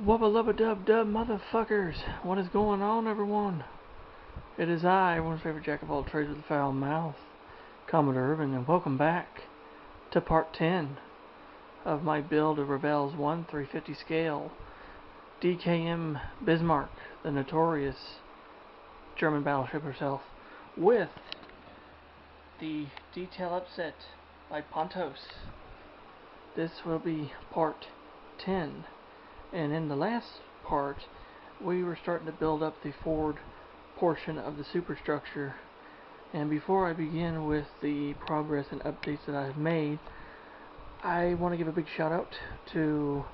Wubba lubba dub dub motherfuckers! What is going on, everyone? It is I, everyone's favorite jack of all trades with a foul mouth, Commodore Urban, and welcome back to part 10 of my build of Revell's 1/350 scale DKM Bismarck, the notorious German battleship herself, with the detail upset by Pontos. This will be part 10. And in the last part, we were starting to build up the forward portion of the superstructure. And before I begin with the progress and updates that I've made, I want to give a big shout out to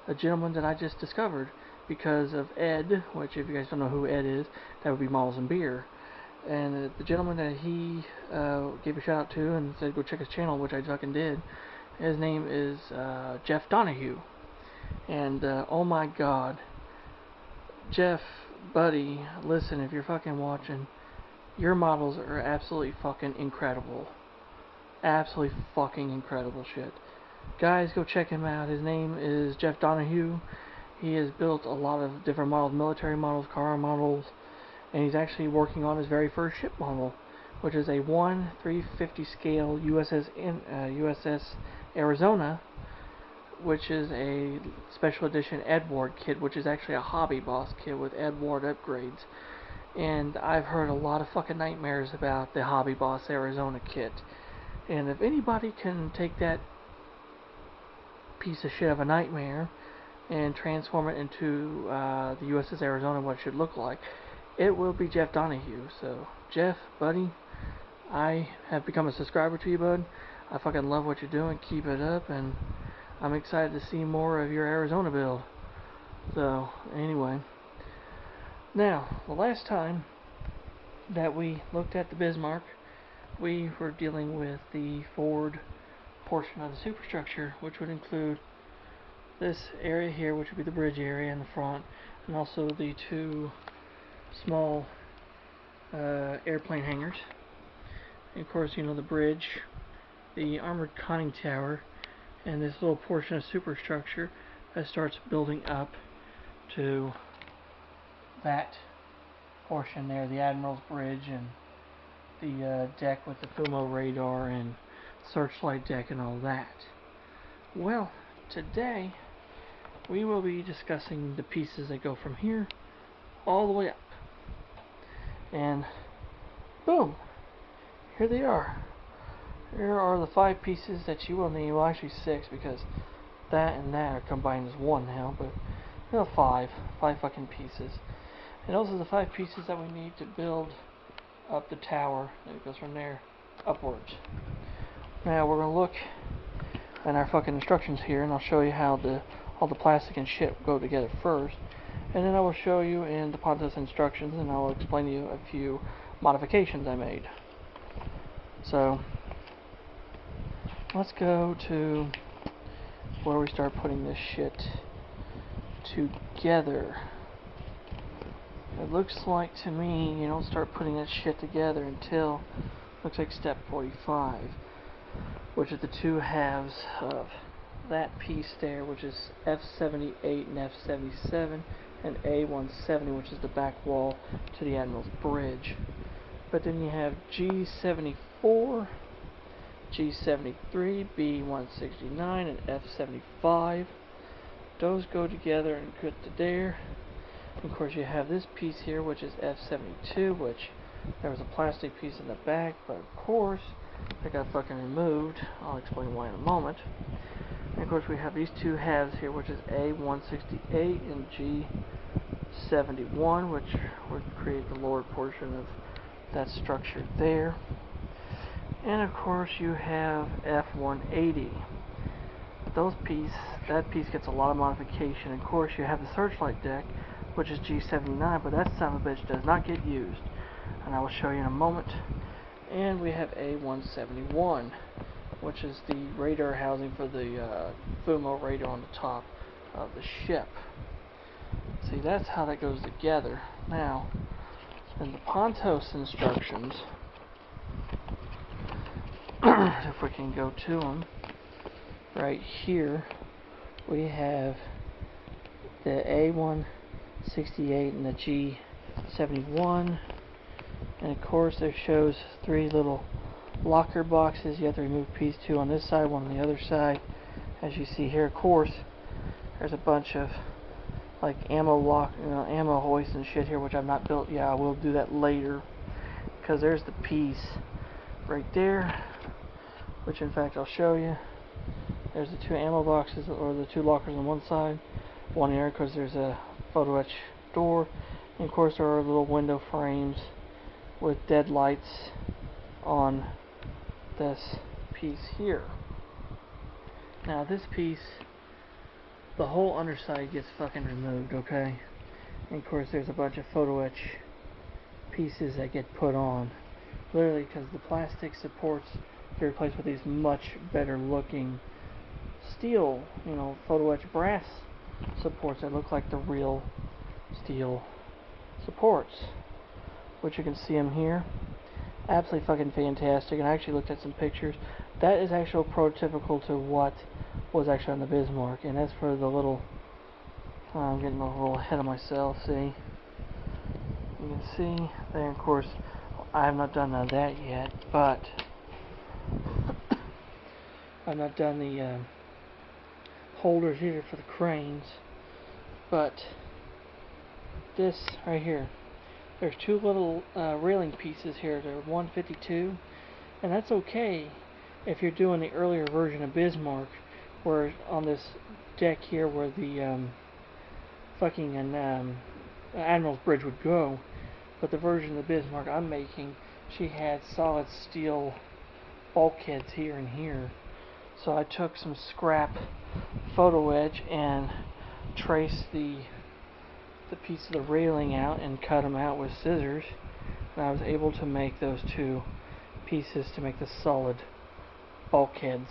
a gentleman that I just discovered because of Ed, which if you guys don't know who Ed is, that would be Malls and Beer. And the gentleman that he gave a shout out to and said go check his channel, which I fucking did, his name is Jeff Donahue. And oh my god, Jeff, buddy, listen, if you're fucking watching, your models are absolutely fucking incredible. Absolutely fucking incredible shit. Guys, go check him out. His name is Jeff Donahue. He has built a lot of different models, military models, car models, and he's actually working on his very first ship model, which is a 1/350 scale USS Arizona, which is a special edition Eduard kit, which is actually a hobby boss kit with Eduard upgrades. And I've heard a lot of fucking nightmares about the hobby boss Arizona kit. And if anybody can take that piece of shit of a nightmare and transform it into the USS Arizona, what it should look like, it will be Jeff Donahue. So, Jeff, buddy, I have become a subscriber to you, bud. I fucking love what you're doing. Keep it up, and I'm excited to see more of your Arizona build. So, anyway. Now, the last time that we looked at the Bismarck, we were dealing with the forward portion of the superstructure, which would include this area here, which would be the bridge area in the front, and also the two small airplane hangars. And of course, you know, the bridge, the armored conning tower, and this little portion of superstructure that starts building up to that portion there, the admirals bridge and the deck with the FUMO radar and searchlight deck and all that. Well, today we will be discussing the pieces that go from here all the way up. And boom, here they are. Here are the 5 pieces that you will need. Well, actually 6, because that and that are combined as one now, but you know, 5 fucking pieces. And those are the 5 pieces that we need to build up the tower. And it goes from there upwards. Now we're gonna look at our fucking instructions here, and I'll show you how all the plastic and shit go together first, and then I will show you in the Pontos instructions, and I will explain to you a few modifications I made. So let's go to where we start putting this shit together. It looks like to me you don't start putting that shit together until, looks like step 45, which is the 2 halves of that piece there, which is F78 and F77, and A170, which is the back wall to the Admiral's Bridge. But then you have G74, G73, B169, and F75. Those go together and good to there. And of course you have this piece here, which is F72, which there was a plastic piece in the back, but of course it got fucking removed. I'll explain why in a moment. And of course we have these 2 halves here, which is A168 and G71, which would create the lower portion of that structure there. And of course you have F180. That piece gets a lot of modification. Of course you have the searchlight deck, which is G79, but that son of a bitch does not get used, and I will show you in a moment. And we have A171, which is the radar housing for the FUMO radar on the top of the ship. See, that's how that goes together. Now, in the Pontos instructions, if we can go to them, right here we have the A168 and the G71. And of course there shows 3 little locker boxes. You have to remove piece 2 on this side, 1 on the other side. As you see here, of course, there's a bunch of like ammo hoists and shit here, which I've not built yet. I will do that later, because there's the piece right there, which in fact I'll show you. There's the 2 ammo boxes, or the 2 lockers on one side, 1 here because there's a photo etch door, and of course there are little window frames with dead lights on this piece here. Now this piece, the whole underside gets fucking removed, okay? And of course there's a bunch of photo etch pieces that get put on. Literally, because the plastic supports get replaced with these much better looking steel, photo etch brass supports that look like the real steel supports. Which you can see them here. Absolutely fucking fantastic. And I actually looked at some pictures. That is actually prototypical to what was actually on the Bismarck. And as for the little, I'm getting a little ahead of myself, see? You can see there, of course, I have not done that yet, but I've not done the holders either for the cranes. But this right here, there's 2 little railing pieces here. They're 152, and that's okay if you're doing the earlier version of Bismarck, where on this deck here where the admiral's bridge would go. But the version of the Bismarck I'm making, she had solid steel bulkheads here and here. So I took some scrap photo etch and traced the piece of the railing out and cut them out with scissors. And I was able to make those 2 pieces to make the solid bulkheads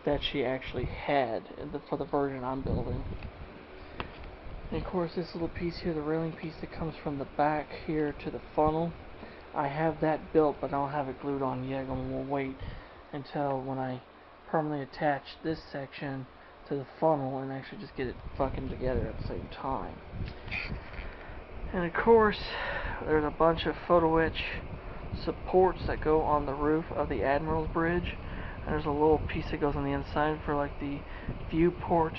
that she actually had for the version I'm building. And of course this little piece here, the railing piece that comes from the back here to the funnel, I have that built, but I don't have it glued on yet. I'm going to wait until when I permanently attach this section to the funnel and actually just get it fucking together at the same time. And of course there's a bunch of photo etch supports that go on the roof of the Admiral's bridge, and there's a little piece that goes on the inside for like the viewport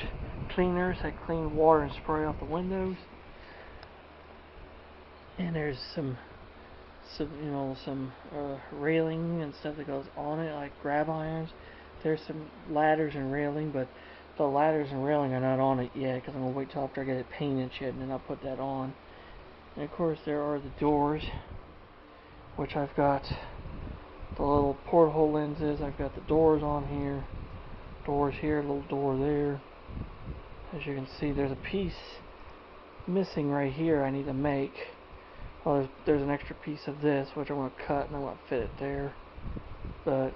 cleaners that clean water and spray off the windows. And there's some railing and stuff that goes on it, like grab irons. There's some ladders and railing, but the ladders and railing are not on it yet, because I'm going to wait till after I get it painted shit, and then I'll put that on. And of course there are the doors, which I've got the little porthole lenses. I've got the doors on here, doors here, little door there. As you can see, there's a piece missing right here I need to make. Well, there's an extra piece of this, which I want to cut, and I want to fit it there. But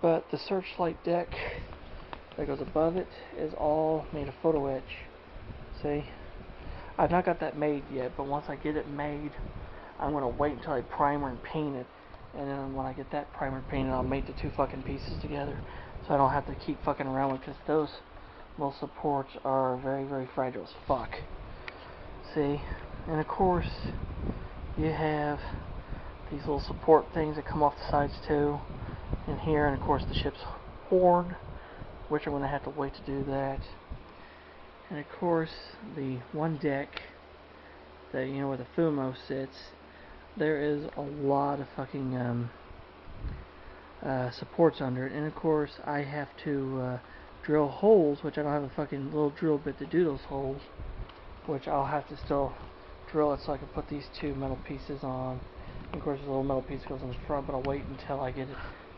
the searchlight deck that goes above it is all made of photo etch. See? I've not got that made yet, but once I get it made, I'm going to wait until I primer and paint it. And then when I get that primer painted, I'll mate the 2 fucking pieces together, so I don't have to keep fucking around with, because those little supports are very, very fragile as fuck. See? And of course, you have these little support things that come off the sides too, in here, and of course the ship's horn, which I'm going to have to wait to do that. And of course, the one deck that, where the fumo sits, there is a lot of fucking supports under it. And of course, I have to drill holes, which I don't have a fucking little drill bit to do those holes, which I'll have to still drill it so I can put these 2 metal pieces on. And of course, the little metal piece goes on the front, but I'll wait until I get it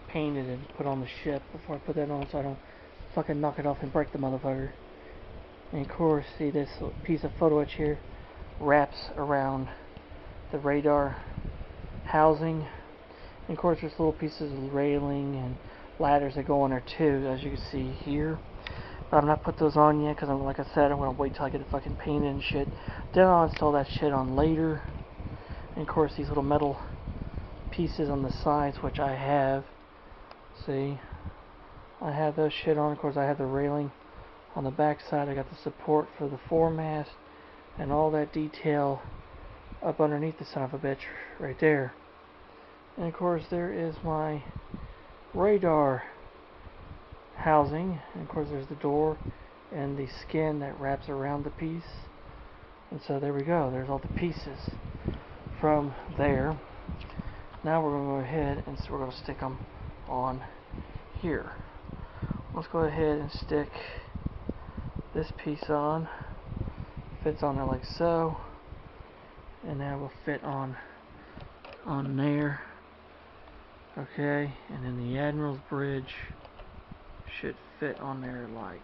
painted and put on the ship before I put that on, so I don't fucking knock it off and break the motherfucker. And of course, see, this piece of photo etch here wraps around the radar housing. And of course, there's little pieces of railing and ladders that go on there too, as you can see here. But I've not put those on yet, because like I said, I'm going to wait till I get it fucking painted and shit. Then I'll install that shit on later. And of course, these little metal pieces on the sides, which I have. See? I have those shit on. Of course, I have the railing On the back side I got the support for the foremast and all that detail up underneath the son of a bitch right there. And of course there is my radar housing, and of course there's the door and the skin that wraps around the piece. And so there we go, there's all the pieces from there. Now we're going to go ahead and we're going to stick them on here. Let's go ahead and stick this piece on. Fits on there like so, and that will fit on there. Okay, and then the admiral's bridge should fit on there like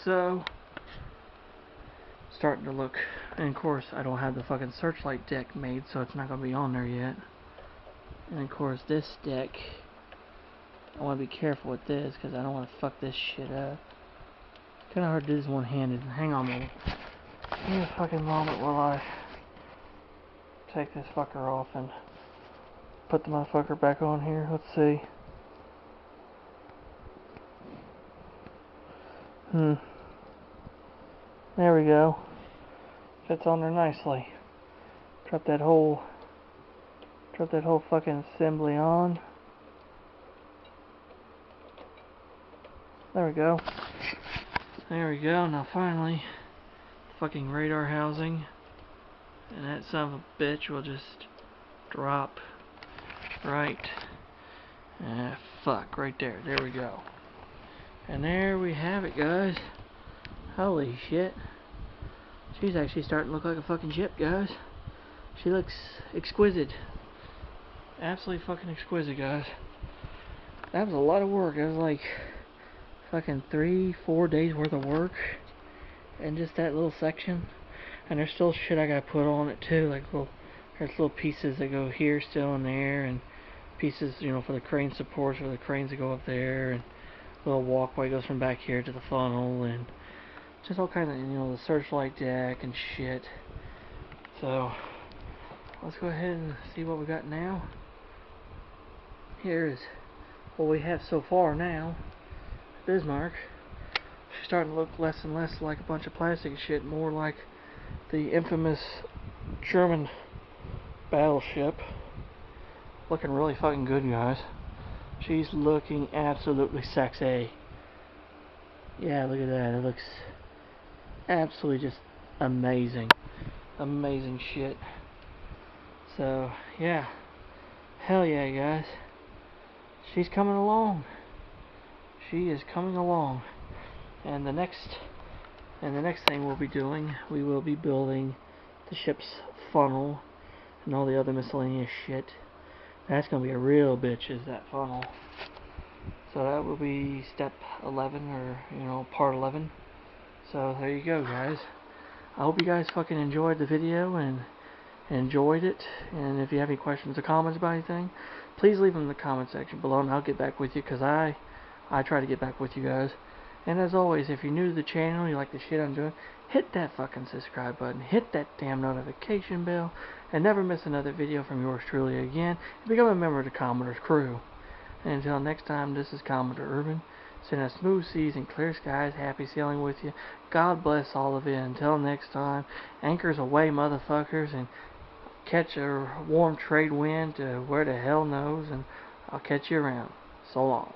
so. Starting to look, and of course I don't have the fucking searchlight deck made, so it's not gonna be on there yet. And of course this deck, I want to be careful with this because I don't want to fuck this shit up. It's kind of hard to do this one-handed. Hang on a minute. Give me a fucking moment while I take this fucker off and put the motherfucker back on here. Let's see. There we go. Fits on there nicely. Drop that whole fucking assembly on. There we go. There we go. Now finally, fucking radar housing, and that son of a bitch will just drop right. Fuck, right there. There we go. And there we have it, guys. Holy shit. She's actually starting to look like a fucking ship, guys. She looks exquisite. Absolutely fucking exquisite, guys. That was a lot of work. It was like fucking 3-4 days worth of work and just that little section. And there's still shit I gotta put on it too, like there's little pieces that go here still in there, and pieces, you know, for the crane supports for the cranes that go up there, and a little walkway goes from back here to the funnel, and just all kind of, you know, the searchlight deck and shit. So let's go ahead and see what we got now. Here is what we have so far now. Bismarck. She's starting to look less and less like a bunch of plastic shit, more like the infamous German battleship. Looking really fucking good, guys. She's looking absolutely sexy. Yeah, look at that. It looks absolutely just amazing. Amazing shit. So, yeah. Hell yeah, guys. She's coming along. She is coming along. And the next thing we'll be doing, we will be building the ship's funnel and all the other miscellaneous shit. That's gonna be a real bitch, is that funnel. So that will be step 11, or, you know, part 11. So there you go, guys. I hope you guys fucking enjoyed the video and enjoyed it. And if you have any questions or comments about anything, please leave them in the comment section below, and I'll get back with you, because I try to get back with you guys. And as always, if you're new to the channel, you like the shit I'm doing, hit that fucking subscribe button, hit that damn notification bell, and never miss another video from yours truly again, and become a member of the Commodore's crew. And until next time, this is Commodore Urban, sending smooth seas and clear skies, happy sailing with you. God bless all of you. Until next time, anchors away, motherfuckers, and catch a warm trade wind to where the hell knows, and I'll catch you around. So long.